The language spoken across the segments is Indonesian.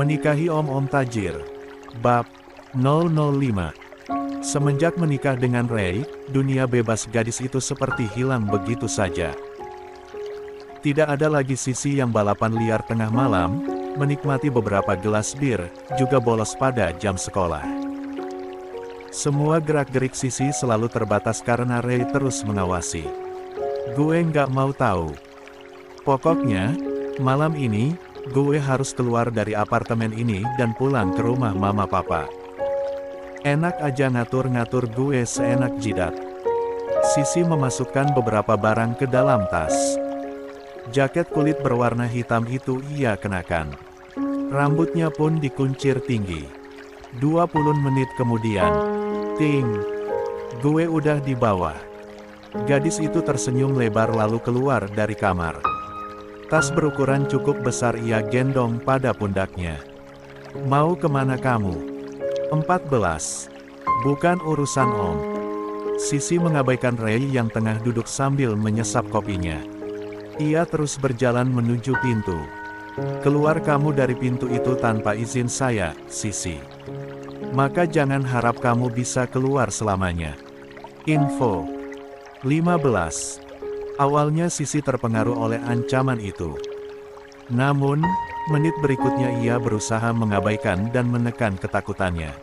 Menikahi Om Tajir. Bab 005. Semenjak menikah dengan Ray, dunia bebas gadis itu seperti hilang begitu saja. Tidak ada lagi Sisi yang balapan liar tengah malam, menikmati beberapa gelas bir, juga bolos pada jam sekolah. Semua gerak-gerik Sisi selalu terbatas karena Ray terus mengawasi. Gue nggak mau tahu. Pokoknya, malam ini, gue harus keluar dari apartemen ini dan pulang ke rumah mama papa. Enak aja ngatur-ngatur gue seenak jidat. Sisi memasukkan beberapa barang ke dalam tas. Jaket kulit berwarna hitam itu ia kenakan. Rambutnya pun dikuncir tinggi. 20 menit kemudian, ting, gue udah di bawah. Gadis itu tersenyum lebar lalu keluar dari kamar. Tas berukuran cukup besar ia gendong pada pundaknya. Mau kemana kamu? 14. Bukan urusan Om. Sisi mengabaikan Ray yang tengah duduk sambil menyesap kopinya. Ia terus berjalan menuju pintu. Keluar kamu dari pintu itu tanpa izin saya, Sisi. Maka jangan harap kamu bisa keluar selamanya. Info 15. Awalnya Sisi terpengaruh oleh ancaman itu. Namun, menit berikutnya ia berusaha mengabaikan dan menekan ketakutannya.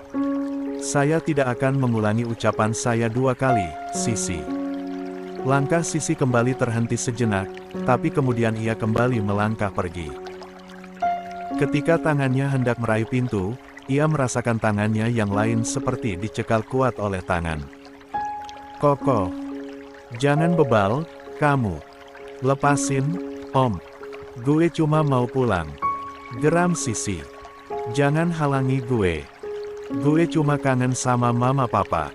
Saya tidak akan mengulangi ucapan saya 2 kali, Sisi. Langkah Sisi kembali terhenti sejenak, tapi kemudian ia kembali melangkah pergi. Ketika tangannya hendak meraih pintu, ia merasakan tangannya yang lain seperti dicekal kuat oleh tangan. Kokoh. Jangan bebal, kamu. Lepasin, Om. Gue cuma mau pulang. Geram Sisi. Jangan halangi gue. Gue cuma kangen sama mama papa.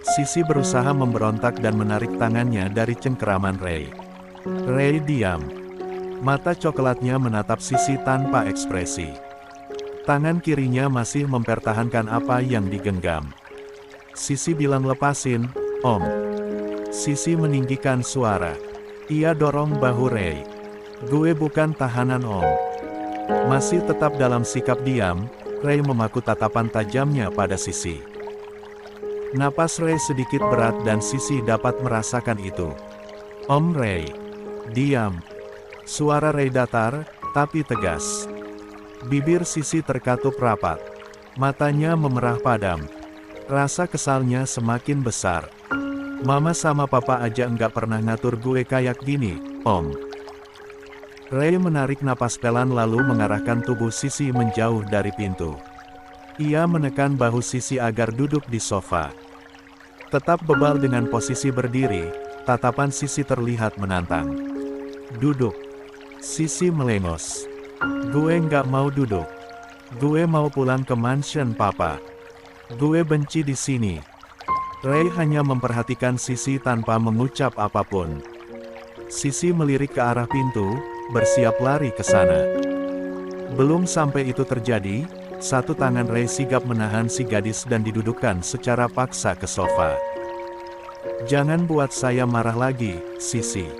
Sisi berusaha memberontak dan menarik tangannya dari cengkeraman Ray. Ray diam. Mata coklatnya menatap Sisi tanpa ekspresi. Tangan kirinya masih mempertahankan apa yang digenggam. Sisi bilang lepasin, Om. Sisi meninggikan suara. Ia dorong bahu Ray. Gue bukan tahanan Om. Masih tetap dalam sikap diam, Ray memaku tatapan tajamnya pada Sisi. Napas Ray sedikit berat dan Sisi dapat merasakan itu. Om Ray. Diam. Suara Ray datar, tapi tegas. Bibir Sisi terkatup rapat. Matanya memerah padam. Rasa kesalnya semakin besar. Mama sama papa aja nggak pernah ngatur gue kayak gini, Om. Ray menarik napas pelan lalu mengarahkan tubuh Sisi menjauh dari pintu. Ia menekan bahu Sisi agar duduk di sofa. Tetap bebal dengan posisi berdiri, tatapan Sisi terlihat menantang. Duduk. Sisi melengos. Gue nggak mau duduk. Gue mau pulang ke mansion papa. Gue benci di sini. Ray hanya memperhatikan Sisi tanpa mengucap apapun. Sisi melirik ke arah pintu, bersiap lari ke sana. Belum sampai itu terjadi, satu tangan Ray sigap menahan si gadis dan didudukkan secara paksa ke sofa. Jangan buat saya marah lagi, Sisi.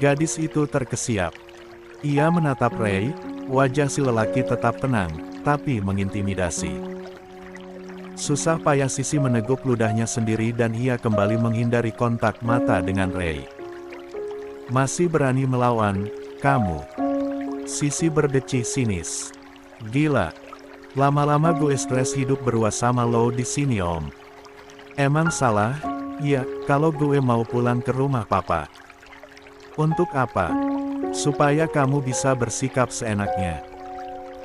Gadis itu terkesiap. Ia menatap Ray, wajah si lelaki tetap tenang, tapi mengintimidasi. Susah payah Sisi meneguk ludahnya sendiri dan ia kembali menghindari kontak mata dengan Ray. Masih berani melawan, kamu? Sisi berdecih sinis. Gila. Lama-lama gue stres hidup berdua sama lo di sini Om. Emang salah? Ya, kalau gue mau pulang ke rumah papa. Untuk apa? Supaya kamu bisa bersikap seenaknya.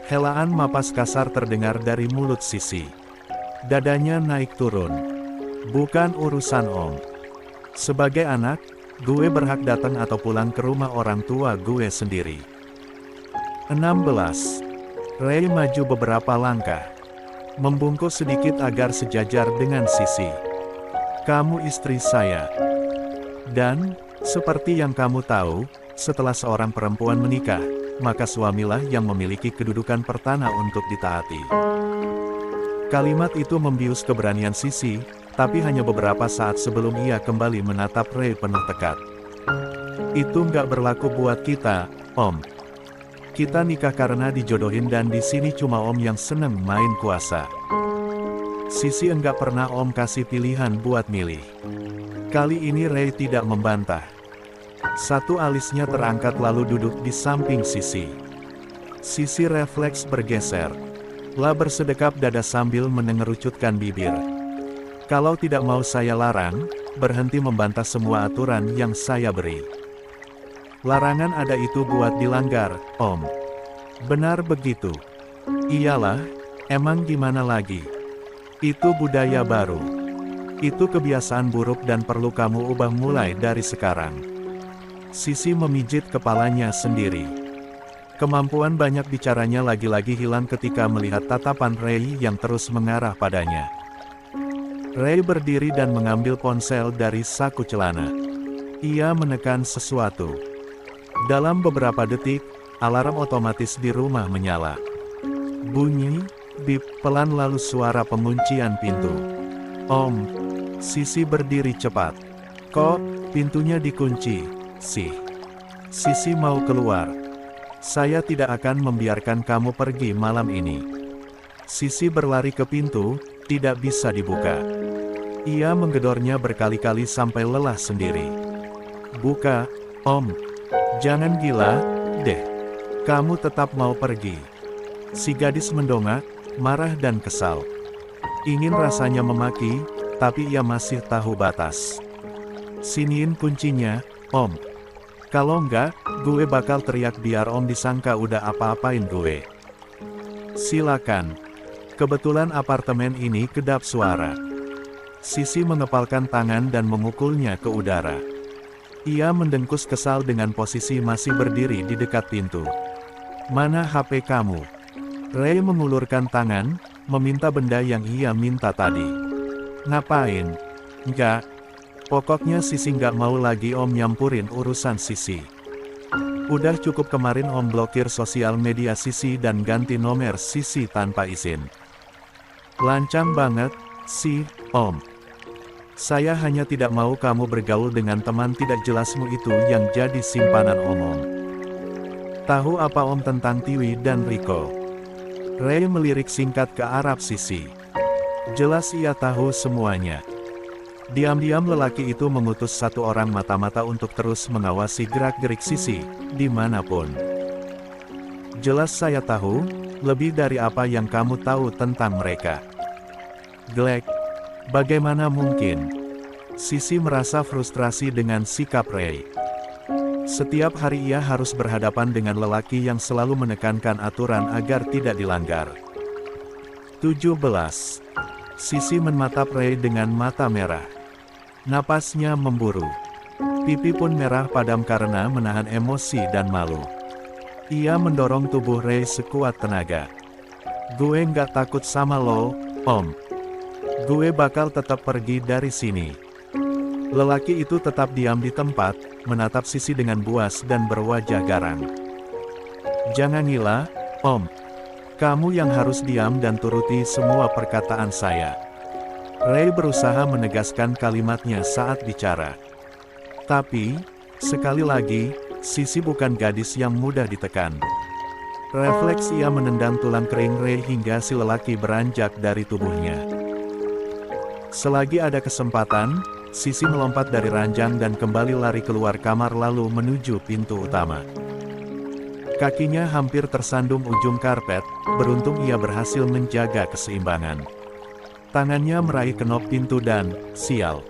Helaan mapas kasar terdengar dari mulut Sisi. Dadanya naik turun. Bukan urusan Om. Sebagai anak, gue berhak datang atau pulang ke rumah orang tua gue sendiri. 16. Ray maju beberapa langkah. Membungkuk sedikit agar sejajar dengan Sisi. Kamu istri saya. Dan, seperti yang kamu tahu, setelah seorang perempuan menikah, maka suamilah yang memiliki kedudukan pertana untuk ditaati. Kalimat itu membius keberanian Sisi, tapi hanya beberapa saat sebelum ia kembali menatap Ray penuh tekad. Itu nggak berlaku buat kita, Om. Kita nikah karena dijodohin dan di sini cuma Om yang seneng main kuasa. Sisi enggak pernah Om kasih pilihan buat milih. Kali ini Ray tidak membantah. Satu alisnya terangkat lalu duduk di samping Sisi. Sisi refleks bergeser. Lah bersedekap dada sambil menengerucutkan bibir. Kalau tidak mau saya larang, berhenti membantah semua aturan yang saya beri. Larangan ada itu buat dilanggar, Om. Benar begitu. Iyalah, emang gimana lagi? Itu budaya baru. Itu kebiasaan buruk dan perlu kamu ubah mulai dari sekarang. Sisi memijit kepalanya sendiri. Kemampuan banyak bicaranya lagi-lagi hilang ketika melihat tatapan Ray yang terus mengarah padanya. Ray berdiri dan mengambil ponsel dari saku celana. Ia menekan sesuatu. Dalam beberapa detik, alarm otomatis di rumah menyala. Bunyi, bip, pelan lalu suara penguncian pintu. Om. Sisi berdiri cepat. Kok, pintunya dikunci, sih? Sisi mau keluar. Saya tidak akan membiarkan kamu pergi malam ini. Sisi berlari ke pintu, tidak bisa dibuka. Ia menggedornya berkali-kali sampai lelah sendiri. Buka, Om. Jangan gila, deh. Kamu tetap mau pergi. Si gadis mendongak, marah dan kesal. Ingin rasanya memaki, tapi ia masih tahu batas. Siniin kuncinya, Om. Kalau enggak, gue bakal teriak biar Om disangka udah apa-apain gue. Silakan. Kebetulan apartemen ini kedap suara. Sisi mengepalkan tangan dan memukulnya ke udara. Ia mendengkus kesal dengan posisi masih berdiri di dekat pintu. Mana HP kamu? Ray mengulurkan tangan, meminta benda yang ia minta tadi. Ngapain? Enggak. Pokoknya Sisi nggak mau lagi Om nyampurin urusan Sisi. Udah cukup kemarin Om blokir sosial media Sisi dan ganti nomor Sisi tanpa izin. Lancang banget, sih, Om. Saya hanya tidak mau kamu bergaul dengan teman tidak jelasmu itu yang jadi simpanan Om. Tahu apa Om tentang Tiwi dan Riko? Ray melirik singkat ke arah Sisi. Jelas ia tahu semuanya. Diam-diam lelaki itu mengutus satu orang mata-mata untuk terus mengawasi gerak-gerik Sisi, dimanapun. Jelas saya tahu, lebih dari apa yang kamu tahu tentang mereka. Glek. Bagaimana mungkin? Sisi merasa frustrasi dengan sikap Ray. Setiap hari ia harus berhadapan dengan lelaki yang selalu menekankan aturan agar tidak dilanggar. 17. Sisi menatap Ray dengan mata merah. Napasnya memburu. Pipi pun merah padam karena menahan emosi dan malu. Ia mendorong tubuh Ray sekuat tenaga. Gue nggak takut sama lo, Om. Gue bakal tetap pergi dari sini. Lelaki itu tetap diam di tempat, menatap Sisi dengan buas dan berwajah garang. Jangan gila, Om. Kamu yang harus diam dan turuti semua perkataan saya. Ray berusaha menegaskan kalimatnya saat bicara. Tapi, sekali lagi, Sisi bukan gadis yang mudah ditekan. Refleks ia menendang tulang kering Ray hingga si lelaki beranjak dari tubuhnya. Selagi ada kesempatan, Sisi melompat dari ranjang dan kembali lari keluar kamar lalu menuju pintu utama. Kakinya hampir tersandung ujung karpet, beruntung ia berhasil menjaga keseimbangan. Tangannya meraih kenop pintu dan, sial.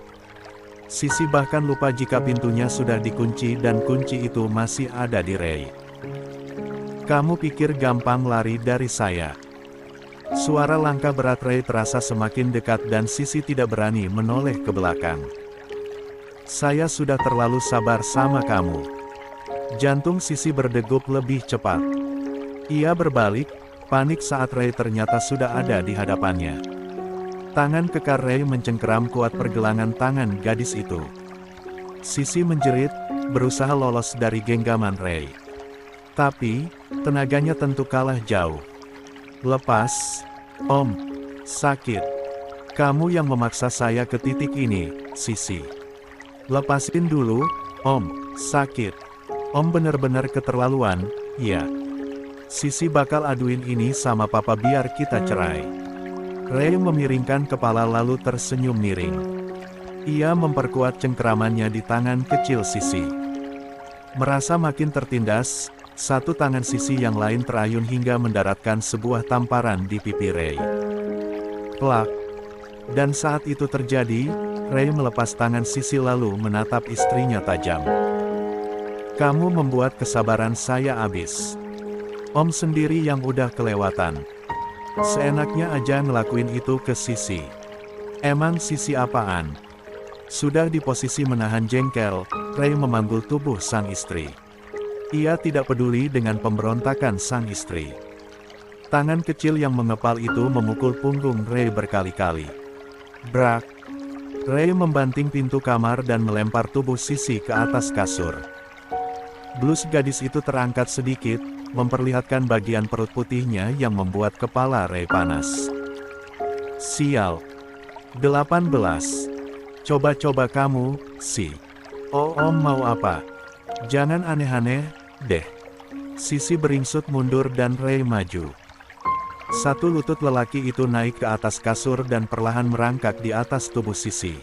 Sisi bahkan lupa jika pintunya sudah dikunci dan kunci itu masih ada di Ray. Kamu pikir gampang lari dari saya? Suara langkah berat Ray terasa semakin dekat dan Sisi tidak berani menoleh ke belakang. Saya sudah terlalu sabar sama kamu. Jantung Sisi berdegup lebih cepat. Ia berbalik, panik saat Ray ternyata sudah ada di hadapannya. Tangan kekar Ray mencengkeram kuat pergelangan tangan gadis itu. Sisi menjerit, berusaha lolos dari genggaman Ray. Tapi, tenaganya tentu kalah jauh. Lepas, Om. Sakit. Kamu yang memaksa saya ke titik ini, Sisi. Lepasin dulu, Om. Sakit. Om benar-benar keterlaluan, ya. Sisi bakal aduin ini sama papa biar kita cerai. Ray memiringkan kepala lalu tersenyum miring. Ia memperkuat cengkeramannya di tangan kecil Sisi. Merasa makin tertindas, satu tangan Sisi yang lain terayun hingga mendaratkan sebuah tamparan di pipi Ray. Plak. Dan saat itu terjadi, Ray melepas tangan Sisi lalu menatap istrinya tajam. Kamu membuat kesabaran saya habis. Om sendiri yang udah kelewatan. Seenaknya aja ngelakuin itu ke Sisi. Emang Sisi apaan? Sudah di posisi menahan jengkel, Ray memanggul tubuh sang istri. Ia tidak peduli dengan pemberontakan sang istri. Tangan kecil yang mengepal itu memukul punggung Ray berkali-kali. Brak. Ray membanting pintu kamar dan melempar tubuh Sisi ke atas kasur. Blus gadis itu terangkat sedikit, memperlihatkan bagian perut putihnya yang membuat kepala Ray panas. Sial. 18. Coba-coba kamu, Si. Oh, Om mau apa? Jangan aneh-aneh, deh. Sisi beringsut mundur dan Ray maju. Satu lutut lelaki itu naik ke atas kasur dan perlahan merangkak di atas tubuh Sisi.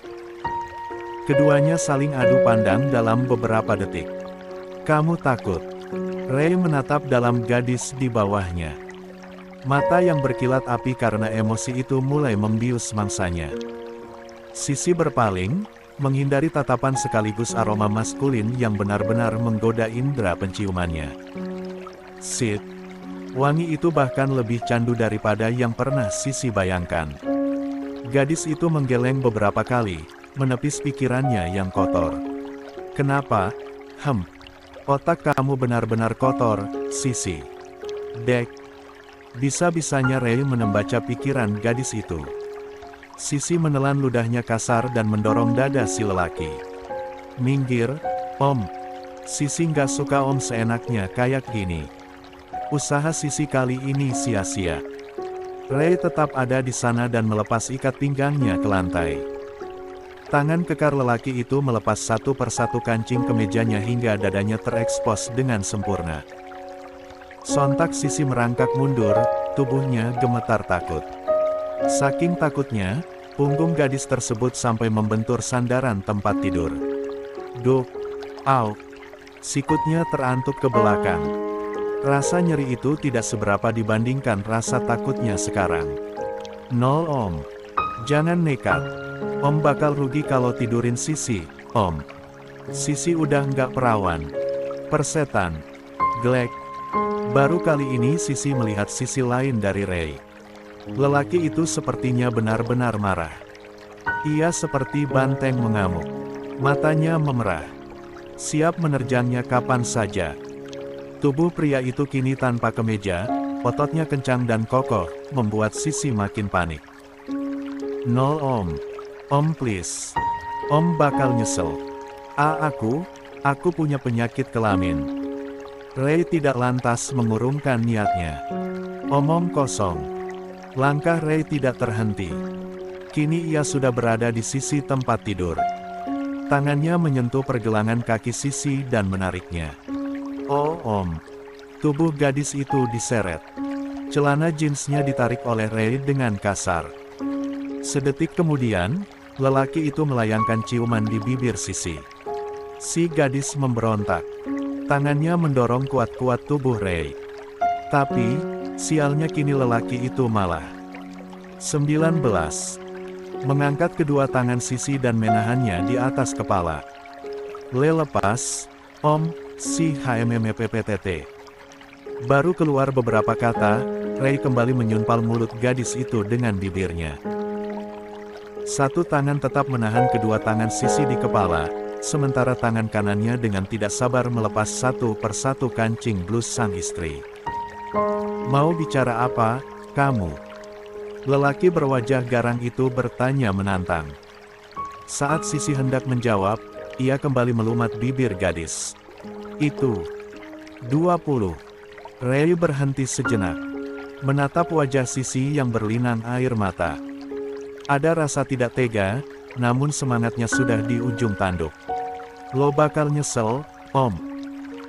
Keduanya saling adu pandang dalam beberapa detik. Kamu takut? Ray menatap dalam gadis di bawahnya. Mata yang berkilat api karena emosi itu mulai membius mangsanya. Sisi berpaling, menghindari tatapan sekaligus aroma maskulin yang benar-benar menggoda indera penciumannya. Sid. Wangi itu bahkan lebih candu daripada yang pernah Sisi bayangkan. Gadis itu menggeleng beberapa kali, menepis pikirannya yang kotor. Kenapa? Otak kamu benar-benar kotor, Sisi. Dek. Bisa-bisanya Ray membaca pikiran gadis itu. Sisi menelan ludahnya kasar dan mendorong dada si lelaki. Minggir, Om. Sisi nggak suka Om seenaknya kayak gini. Usaha Sisi kali ini sia-sia. Ray tetap ada di sana dan melepas ikat pinggangnya ke lantai. Tangan kekar lelaki itu melepas satu persatu kancing kemejanya hingga dadanya terekspos dengan sempurna. Sontak Sisi merangkak mundur, tubuhnya gemetar takut. Saking takutnya, punggung gadis tersebut sampai membentur sandaran tempat tidur. Duk, au. Sikutnya terantuk ke belakang. Rasa nyeri itu tidak seberapa dibandingkan rasa takutnya sekarang. Nol Om. Jangan nekat. Om bakal rugi kalau tidurin Sisi, Om. Sisi udah nggak perawan. Persetan. Glek. Baru kali ini Sisi melihat sisi lain dari Ray. Lelaki itu sepertinya benar-benar marah. Ia seperti banteng mengamuk. Matanya memerah. Siap menerjangnya kapan saja. Tubuh pria itu kini tanpa kemeja, ototnya kencang dan kokoh, membuat Sisi makin panik. Nol Om. Om please. Om bakal nyesel. Aku punya penyakit kelamin. Ray tidak lantas mengurungkan niatnya. Omong kosong. Langkah Ray tidak terhenti. Kini ia sudah berada di sisi tempat tidur. Tangannya menyentuh pergelangan kaki Sisi dan menariknya. Oh Om. Tubuh gadis itu diseret. Celana jeansnya ditarik oleh Ray dengan kasar. Sedetik kemudian, lelaki itu melayangkan ciuman di bibir Sisi. Si gadis memberontak. Tangannya mendorong kuat-kuat tubuh Ray. Tapi, sialnya kini lelaki itu malah 19. Mengangkat kedua tangan Sisi dan menahannya di atas kepala. Lepas, Om, si HMMPPTT. Baru keluar beberapa kata, Ray kembali menyumpal mulut gadis itu dengan bibirnya. Satu tangan tetap menahan kedua tangan Sisi di kepala, sementara tangan kanannya dengan tidak sabar melepas satu persatu kancing blus sang istri. Mau bicara apa, kamu? Lelaki berwajah garang itu bertanya menantang. Saat Sisi hendak menjawab, ia kembali melumat bibir gadis. Itu 20. Ray berhenti sejenak, menatap wajah Sisi yang berlinang air mata. Ada rasa tidak tega, namun semangatnya sudah di ujung tanduk. Lo bakal nyesel, Om.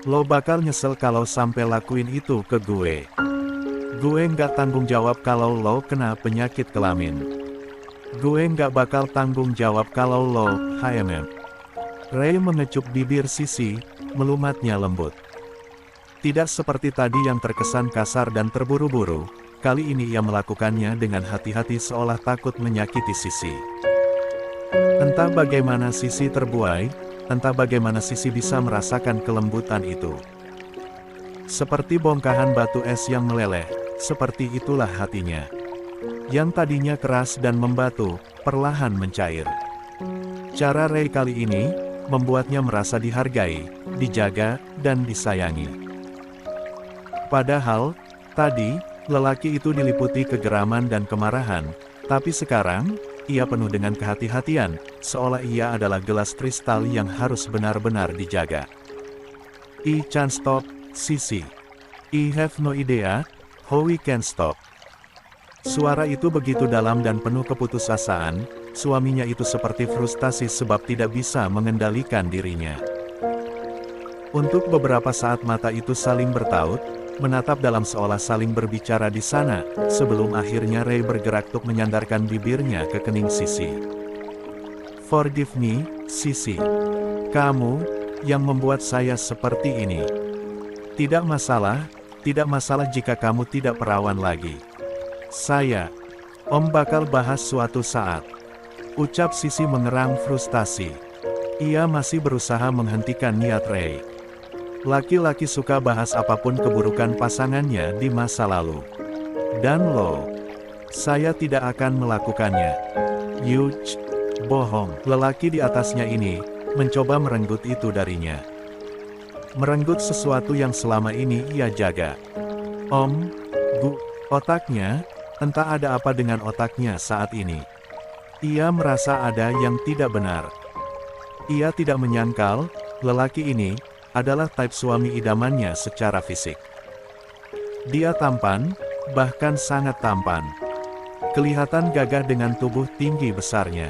Lo bakal nyesel kalau sampai lakuin itu ke gue. Gue nggak tanggung jawab kalau lo kena penyakit kelamin. Gue nggak bakal tanggung jawab kalau lo HMM. Ray mengecup bibir Sisi, melumatnya lembut. Tidak seperti tadi yang terkesan kasar dan terburu-buru, kali ini ia melakukannya dengan hati-hati seolah takut menyakiti Sisi. Entah bagaimana Sisi terbuai, entah bagaimana Sisi bisa merasakan kelembutan itu. Seperti bongkahan batu es yang meleleh, seperti itulah hatinya. Yang tadinya keras dan membatu, perlahan mencair. Cara Ray kali ini, membuatnya merasa dihargai, dijaga, dan disayangi. Padahal, tadi, lelaki itu diliputi kegeraman dan kemarahan, tapi sekarang, ia penuh dengan kehati-hatian, seolah ia adalah gelas kristal yang harus benar-benar dijaga. I can't stop, Sisi. I have no idea how we can stop. Suara itu begitu dalam dan penuh keputusasaan, suaminya itu seperti frustasi sebab tidak bisa mengendalikan dirinya. Untuk beberapa saat mata itu saling bertaut, menatap dalam seolah saling berbicara di sana, sebelum akhirnya Ray bergerak untuk menyandarkan bibirnya ke kening Sisi. Forgive me, Sisi. Kamu, yang membuat saya seperti ini. Tidak masalah jika kamu tidak perawan lagi. Om bakal bahas suatu saat. Ucap Sisi mengerang frustasi. Ia masih berusaha menghentikan niat Ray. Laki-laki suka bahas apapun keburukan pasangannya di masa lalu. Dan lo, saya tidak akan melakukannya. Yuch, bohong. Lelaki di atasnya ini, mencoba merenggut itu darinya. Merenggut sesuatu yang selama ini ia jaga. Otaknya, entah ada apa dengan otaknya saat ini. Ia merasa ada yang tidak benar. Ia tidak menyangkal, lelaki ini, adalah tipe suami idamannya secara fisik. Dia tampan, bahkan sangat tampan. Kelihatan gagah dengan tubuh tinggi besarnya.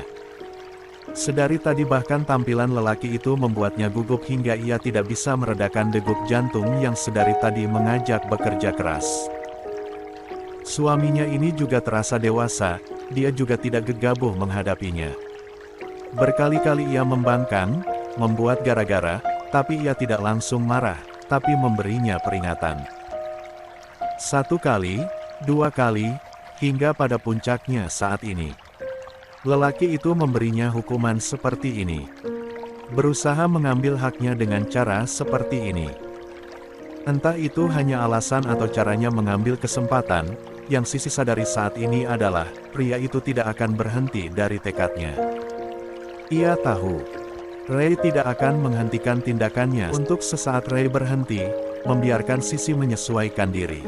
Sedari tadi bahkan tampilan lelaki itu membuatnya gugup hingga ia tidak bisa meredakan degup jantung yang sedari tadi mengajak bekerja keras. Suaminya ini juga terasa dewasa, dia juga tidak gegabah menghadapinya. Berkali-kali ia membangkang, membuat gara-gara, tapi ia tidak langsung marah, tapi memberinya peringatan. 1 kali, 2 kali, hingga pada puncaknya saat ini. Lelaki itu memberinya hukuman seperti ini. Berusaha mengambil haknya dengan cara seperti ini. Entah itu hanya alasan atau caranya mengambil kesempatan, yang Sisi sadari saat ini adalah, pria itu tidak akan berhenti dari tekadnya. Ia tahu, Ray tidak akan menghentikan tindakannya untuk sesaat Ray berhenti, membiarkan Sisi menyesuaikan diri.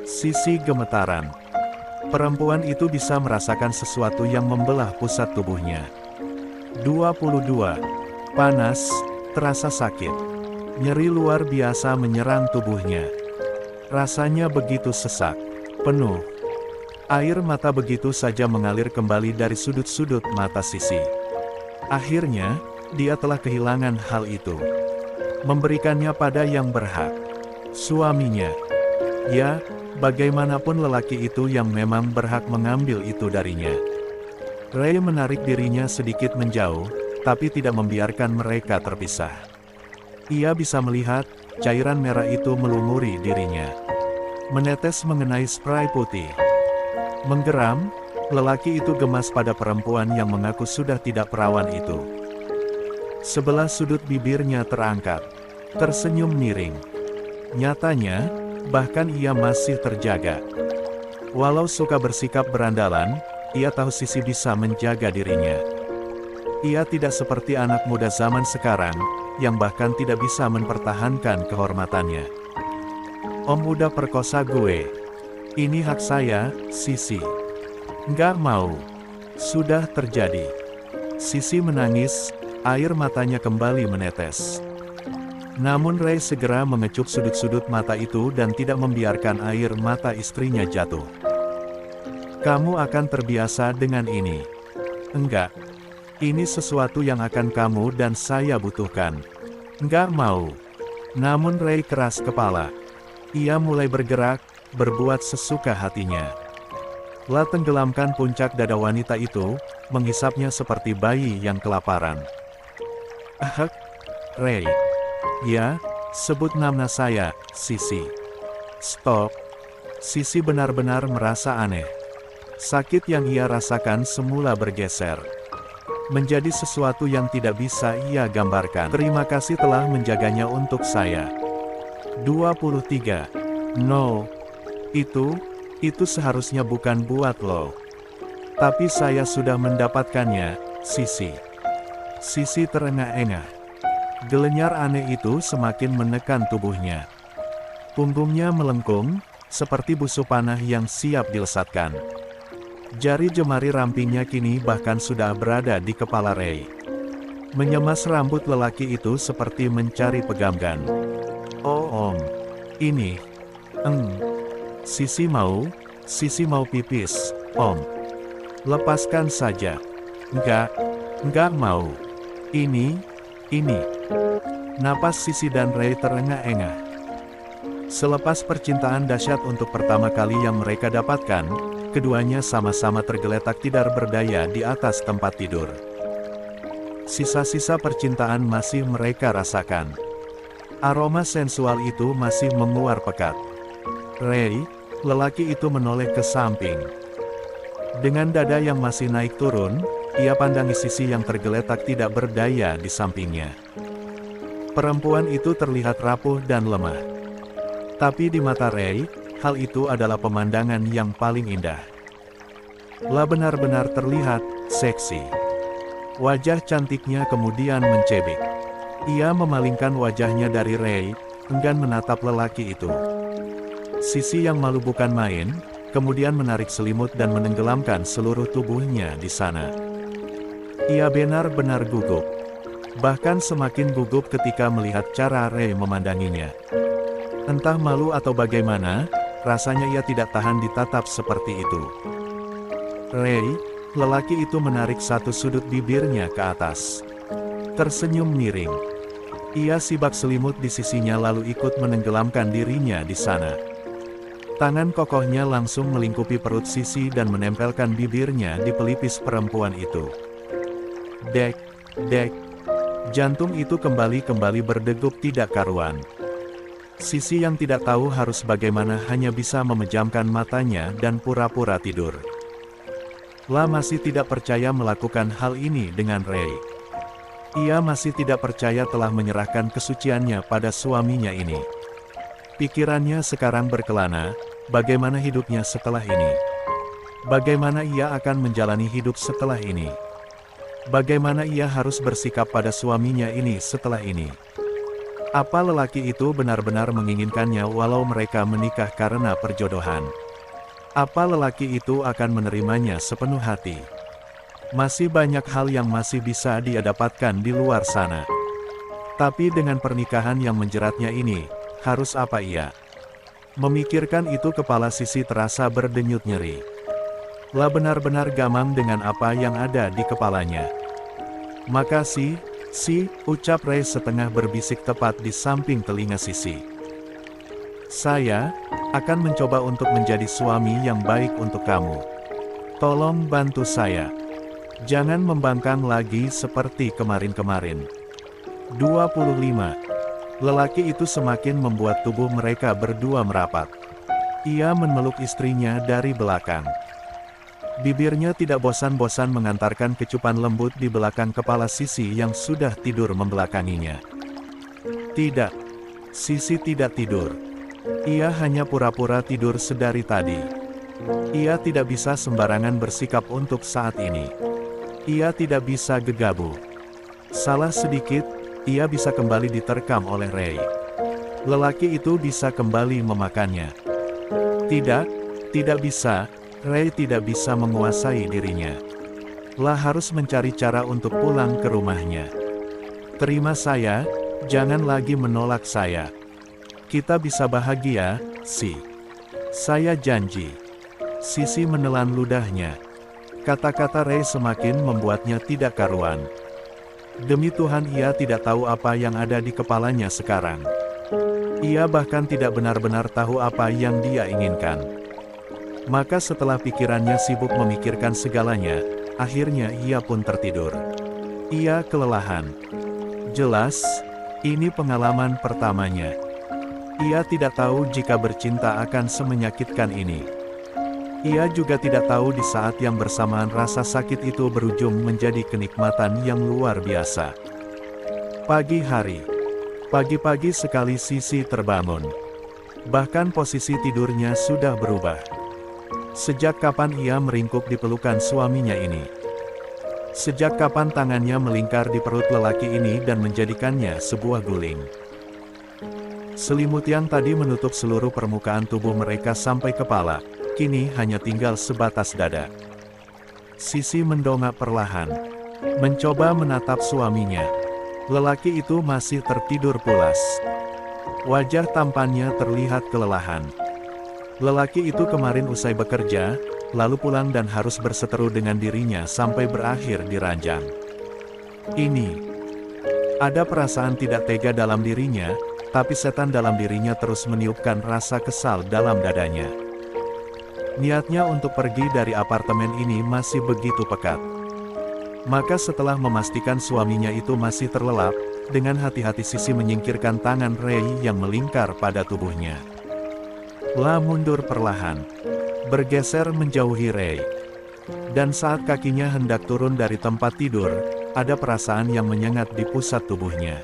Sisi gemetaran. Perempuan itu bisa merasakan sesuatu yang membelah pusat tubuhnya. 22. Panas, terasa sakit. Nyeri luar biasa menyerang tubuhnya. Rasanya begitu sesak, penuh. Air mata begitu saja mengalir kembali dari sudut-sudut mata Sisi. Akhirnya, dia telah kehilangan hal itu. Memberikannya pada yang berhak. Suaminya. Ya, bagaimanapun lelaki itu yang memang berhak mengambil itu darinya. Ray menarik dirinya sedikit menjauh, tapi tidak membiarkan mereka terpisah. Ia bisa melihat, cairan merah itu melumuri dirinya. Menetes mengenai spray putih. Menggeram, lelaki itu gemas pada perempuan yang mengaku sudah tidak perawan itu. Sebelah sudut bibirnya terangkat, tersenyum miring. Nyatanya, bahkan ia masih terjaga. Walau suka bersikap berandalan, ia tahu Sisi bisa menjaga dirinya. Ia tidak seperti anak muda zaman sekarang, yang bahkan tidak bisa mempertahankan kehormatannya. Om udah perkosa gue. Ini hak saya, Sisi. Nggak mau. Sudah terjadi. Sisi menangis, air matanya kembali menetes. Namun Ray segera mengecup sudut-sudut mata itu dan tidak membiarkan air mata istrinya jatuh. Kamu akan terbiasa dengan ini. Enggak. Ini sesuatu yang akan kamu dan saya butuhkan. Enggak mau. Namun Ray keras kepala. Ia mulai bergerak, berbuat sesuka hatinya. La tenggelamkan puncak dada wanita itu, menghisapnya seperti bayi yang kelaparan. Ahak, Ray. Ya, sebut nama saya, Sisi. Stop. Sisi benar-benar merasa aneh. Sakit yang ia rasakan semula bergeser menjadi sesuatu yang tidak bisa ia gambarkan. Terima kasih telah menjaganya untuk saya. 23. No. Itu seharusnya bukan buat lo. Tapi saya sudah mendapatkannya, Sisi. Sisi terengah-engah. Gelenyar aneh itu semakin menekan tubuhnya. Punggungnya melengkung, seperti busur panah yang siap dilesatkan. Jari jemari rampingnya kini bahkan sudah berada di kepala Ray. Menyemas rambut lelaki itu seperti mencari pegangan. Oh Om. Ini. Sisi mau pipis, Om. Lepaskan saja. Enggak mau. Ini. Napas Sisi dan Ray terengah-engah. Selepas percintaan dahsyat untuk pertama kali yang mereka dapatkan, keduanya sama-sama tergeletak tidak berdaya di atas tempat tidur. Sisa-sisa percintaan masih mereka rasakan. Aroma sensual itu masih menguar pekat. Ray, lelaki itu menoleh ke samping. Dengan dada yang masih naik turun, ia pandangi Sisi yang tergeletak tidak berdaya di sampingnya. Perempuan itu terlihat rapuh dan lemah. Tapi di mata Ray, hal itu adalah pemandangan yang paling indah. La benar-benar terlihat seksi. Wajah cantiknya kemudian mencebik. Ia memalingkan wajahnya dari Ray, enggan menatap lelaki itu. Sisi yang malu bukan main, kemudian menarik selimut dan menenggelamkan seluruh tubuhnya di sana. Ia benar-benar gugup. Bahkan semakin gugup ketika melihat cara Ray memandanginya. Entah malu atau bagaimana, rasanya ia tidak tahan ditatap seperti itu. Ray, lelaki itu menarik satu sudut bibirnya ke atas. Tersenyum miring. Ia sibak selimut di sisinya lalu ikut menenggelamkan dirinya di sana. Tangan kokohnya langsung melingkupi perut Sisi dan menempelkan bibirnya di pelipis perempuan itu. Dek. Jantung itu kembali berdegup tidak karuan. Sisi yang tidak tahu harus bagaimana hanya bisa memejamkan matanya dan pura-pura tidur. La masih tidak percaya melakukan hal ini dengan Ray. Ia masih tidak percaya telah menyerahkan kesuciannya pada suaminya ini. Pikirannya sekarang berkelana, bagaimana hidupnya setelah ini? Bagaimana ia akan menjalani hidup setelah ini? Bagaimana ia harus bersikap pada suaminya ini setelah ini? Apa lelaki itu benar-benar menginginkannya walau mereka menikah karena perjodohan? Apa lelaki itu akan menerimanya sepenuh hati? Masih banyak hal yang masih bisa dia dapatkan di luar sana. Tapi dengan pernikahan yang menjeratnya ini, harus apa ia? Memikirkan itu kepala Sisi terasa berdenyut nyeri. La benar-benar gamang dengan apa yang ada di kepalanya. Makasih, ucap Ray setengah berbisik tepat di samping telinga Sisi. Saya akan mencoba untuk menjadi suami yang baik untuk kamu. Tolong bantu saya. Jangan membangkang lagi seperti kemarin-kemarin. 25. Lelaki itu semakin membuat tubuh mereka berdua merapat. Ia memeluk istrinya dari belakang. Bibirnya tidak bosan-bosan mengantarkan kecupan lembut di belakang kepala Sisi yang sudah tidur membelakanginya. Tidak. Sisi tidak tidur. Ia hanya pura-pura tidur sedari tadi. Ia tidak bisa sembarangan bersikap untuk saat ini. Ia tidak bisa gegabah. Salah sedikit, ia bisa kembali diterkam oleh Ray. Lelaki itu bisa kembali memakannya. Tidak bisa, Ray tidak bisa menguasai dirinya. La harus mencari cara untuk pulang ke rumahnya. Terima saya, jangan lagi menolak saya. Kita bisa bahagia, Saya janji. Sisi menelan ludahnya. Kata-kata Ray semakin membuatnya tidak karuan. Demi Tuhan ia tidak tahu apa yang ada di kepalanya sekarang. Ia bahkan tidak benar-benar tahu apa yang dia inginkan. Maka setelah pikirannya sibuk memikirkan segalanya, akhirnya ia pun tertidur. Ia kelelahan. Jelas, ini pengalaman pertamanya. Ia tidak tahu jika bercinta akan semenyakitkan ini. Ia juga tidak tahu di saat yang bersamaan rasa sakit itu berujung menjadi kenikmatan yang luar biasa. Pagi hari. Pagi-pagi sekali Sisi terbangun. Bahkan posisi tidurnya sudah berubah. Sejak kapan ia meringkuk di pelukan suaminya ini? Sejak kapan tangannya melingkar di perut lelaki ini dan menjadikannya sebuah guling? Selimut yang tadi menutup seluruh permukaan tubuh mereka sampai kepala, kini hanya tinggal sebatas dada. Sisi mendongak perlahan, mencoba menatap suaminya. Lelaki itu masih tertidur pulas. Wajah tampannya terlihat kelelahan. Lelaki itu kemarin usai bekerja, lalu pulang dan harus berseteru dengan dirinya sampai berakhir di ranjang. Ini, ada perasaan tidak tega dalam dirinya, tapi setan dalam dirinya terus meniupkan rasa kesal dalam dadanya. Niatnya untuk pergi dari apartemen ini masih begitu pekat. Maka setelah memastikan suaminya itu masih terlelap, dengan hati-hati Sisi menyingkirkan tangan Ray yang melingkar pada tubuhnya. Mundur perlahan, bergeser menjauhi Ray. Dan saat kakinya hendak turun dari tempat tidur, ada perasaan yang menyengat di pusat tubuhnya.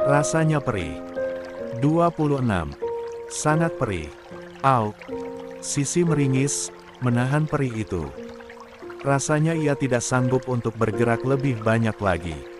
Rasanya perih. 26. Sangat perih. Au. Sisi meringis, menahan perih itu. Rasanya ia tidak sanggup untuk bergerak lebih banyak lagi.